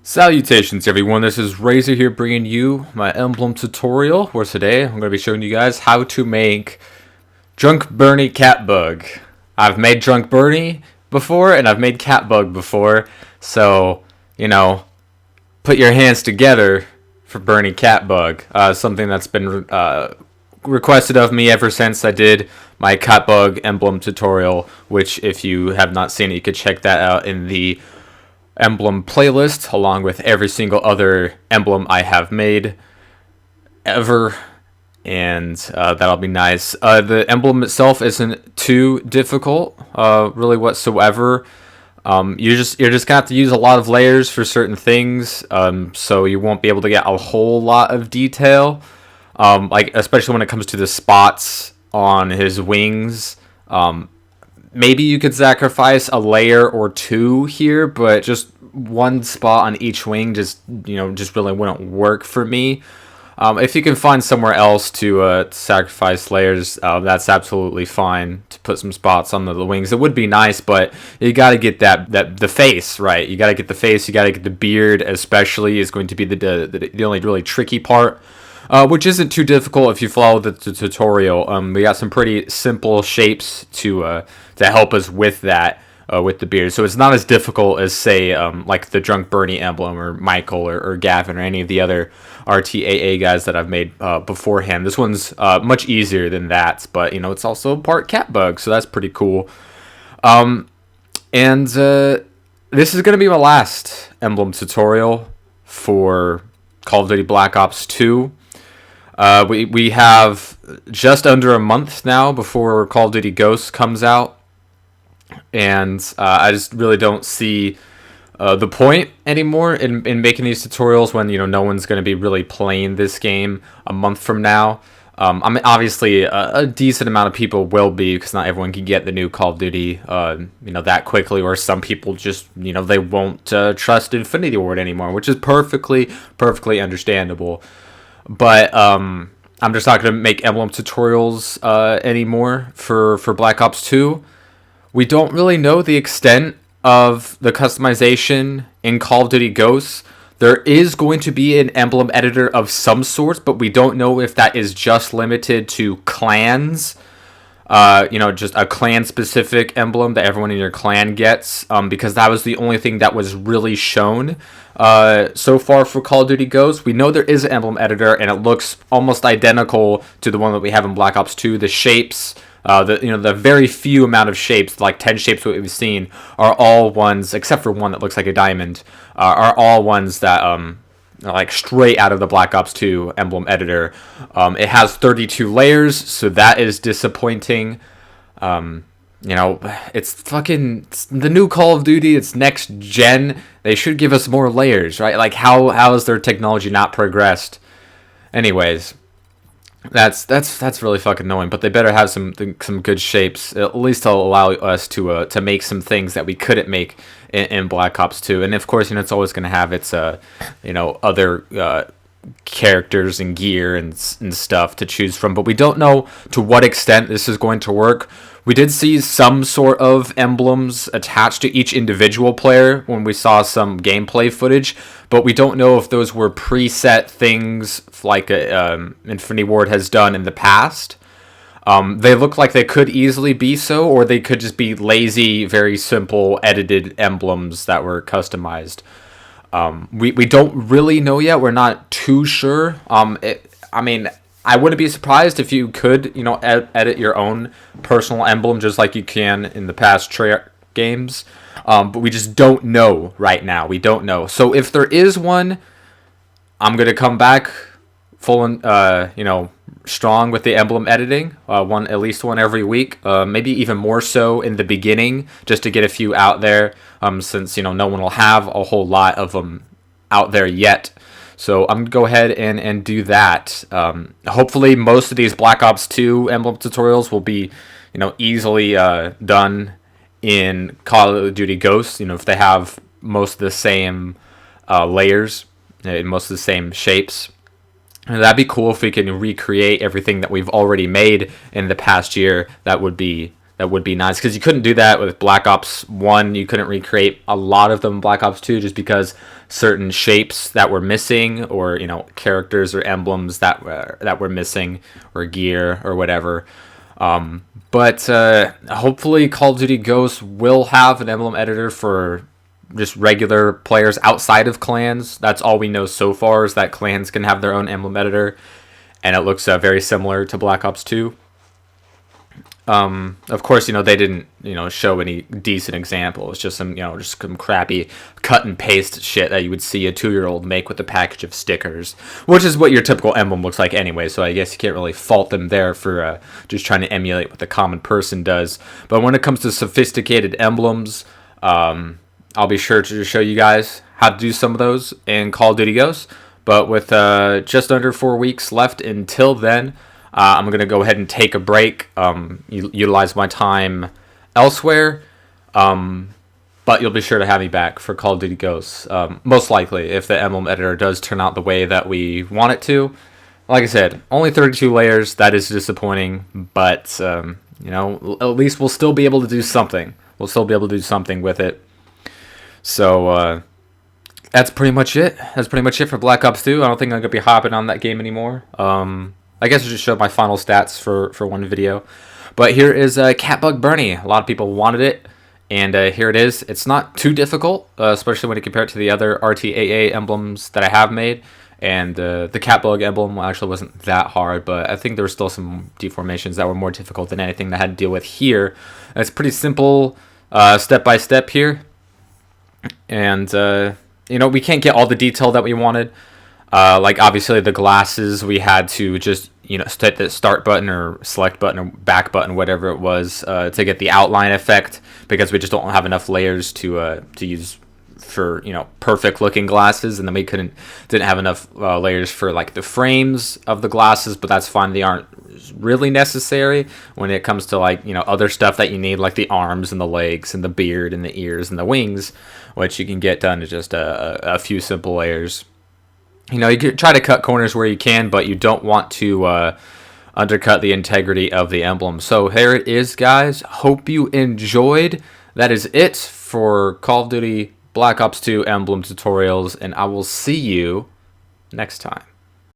Salutations everyone, this is Razor here bringing you my Emblem tutorial, where today I'm going to be showing you guys how to make Drunk Burnie Catbug. I've made Drunk Burnie before and I've made Catbug before, so, put your hands together for Burnie Catbug. Something that's been requested of me ever since I did my Catbug Emblem tutorial, which if you have not seen it, you could check that out in the Emblem playlist, along with every single other emblem I have made ever, and that'll be nice. The emblem itself isn't too difficult, really whatsoever. You're just gonna have to use a lot of layers for certain things, so you won't be able to get a whole lot of detail, like especially when it comes to the spots on his wings. Maybe you could sacrifice a layer or two here, but just one spot on each wing just really wouldn't work for me. If you can find somewhere else to sacrifice layers, that's absolutely fine to put some spots on the wings. It would be nice, but you got to get the face right. You got to get the face. You got to get the beard, especially, is going to be the only really tricky part. Which isn't too difficult if you follow the tutorial. We got some pretty simple shapes to help us with that, with the beard. So it's not as difficult as, say, like the Drunk Burnie emblem or Michael or Gavin or any of the other RTAA guys that I've made beforehand. This one's much easier than that, but it's also part Catbug, so that's pretty cool. And this is going to be my last emblem tutorial for Call of Duty Black Ops 2. We have just under a month now before Call of Duty Ghosts comes out, and I just really don't see the point anymore in making these tutorials when no one's going to be really playing this game a month from now. I mean, obviously a decent amount of people will be, because not everyone can get the new Call of Duty that quickly, or some people just they won't trust Infinity Ward anymore, which is perfectly understandable. But I'm just not going to make emblem tutorials anymore for Black Ops 2. We don't really know the extent of the customization in Call of Duty Ghosts. There is going to be an emblem editor of some sort, but we don't know if that is just limited to clans. Just a clan-specific emblem that everyone in your clan gets, because that was the only thing that was really shown so far for Call of Duty Ghosts. We know there is an emblem editor, and it looks almost identical to the one that we have in Black Ops 2. The shapes, the very few amount of shapes, like 10 shapes that we've seen, are all ones, except for one that looks like a diamond, are all ones that like straight out of the Black Ops 2 emblem editor. It has 32 layers, so that is disappointing. It's the new Call of Duty. It's next gen. They should give us more layers, right? Like, how has their technology not progressed? Anyways, that's really fucking annoying. But they better have some good shapes. At least they'll allow us to make some things that we couldn't make in Black Ops 2. And of course, it's always going to have its other characters and gear and stuff to choose from. But we don't know to what extent this is going to work. We did see some sort of emblems attached to each individual player when we saw some gameplay footage, but we don't know if those were preset things like Infinity Ward has done in the past. They look like they could easily be so, or they could just be lazy, very simple edited emblems that were customized. We don't really know yet. We're not too sure. I wouldn't be surprised if you could, edit your own personal emblem just like you can in the past games. But we just don't know right now. We don't know. So if there is one, I'm going to come back full and, strong with the emblem editing. At least one every week. Maybe even more so in the beginning, just to get a few out there. Since, no one will have a whole lot of them out there yet. So I'm going to go ahead and do that. Hopefully most of these Black Ops 2 emblem tutorials will be, easily done in Call of Duty Ghosts. If they have most of the same layers, most of the same shapes. And that'd be cool if we can recreate everything that we've already made in the past year. That would be That would be nice, because you couldn't do that with Black Ops 1. You couldn't recreate a lot of them in Black Ops 2 just because certain shapes that were missing, or characters or emblems that were missing, or gear or whatever. But hopefully Call of Duty Ghosts will have an emblem editor for just regular players outside of clans. That's all we know so far, is that clans can have their own emblem editor, and it looks very similar to Black Ops 2. Of course, they didn't, show any decent examples. Just some crappy cut and paste shit that you would see a 2-year-old make with a package of stickers, which is what your typical emblem looks like anyway. So I guess you can't really fault them there for just trying to emulate what the common person does. But when it comes to sophisticated emblems, I'll be sure to show you guys how to do some of those in Call of Duty Ghosts. But with just under 4 weeks left until then, I'm going to go ahead and take a break, utilize my time elsewhere, but you'll be sure to have me back for Call of Duty Ghosts, most likely, if the emblem editor does turn out the way that we want it to. Like I said, only 32 layers, that is disappointing, but, at least we'll still be able to do something. We'll still be able to do something with it. So, that's pretty much it. That's pretty much it for Black Ops 2. I don't think I'm going to be hopping on that game anymore. I guess I just showed my final stats for one video. But here is Catbug Burnie. A lot of people wanted it, and here it is. It's not too difficult, especially when you compare it to the other RTAA emblems that I have made. And the Catbug emblem actually wasn't that hard, but I think there were still some deformations that were more difficult than anything that I had to deal with here. It's pretty simple step-by-step here. And, we can't get all the detail that we wanted. Like, obviously, the glasses, we had to just, hit the start button or select button or back button, whatever it was, to get the outline effect, because we just don't have enough layers to use for, perfect-looking glasses, and then we didn't have enough layers for, like, the frames of the glasses, but that's fine. They aren't really necessary when it comes to, like, other stuff that you need, like the arms and the legs and the beard and the ears and the wings, which you can get done to just a few simple layers. You can try to cut corners where you can, but you don't want to undercut the integrity of the emblem. So here it is, guys. Hope you enjoyed. That is it for Call of Duty Black Ops 2 emblem tutorials, and I will see you next time.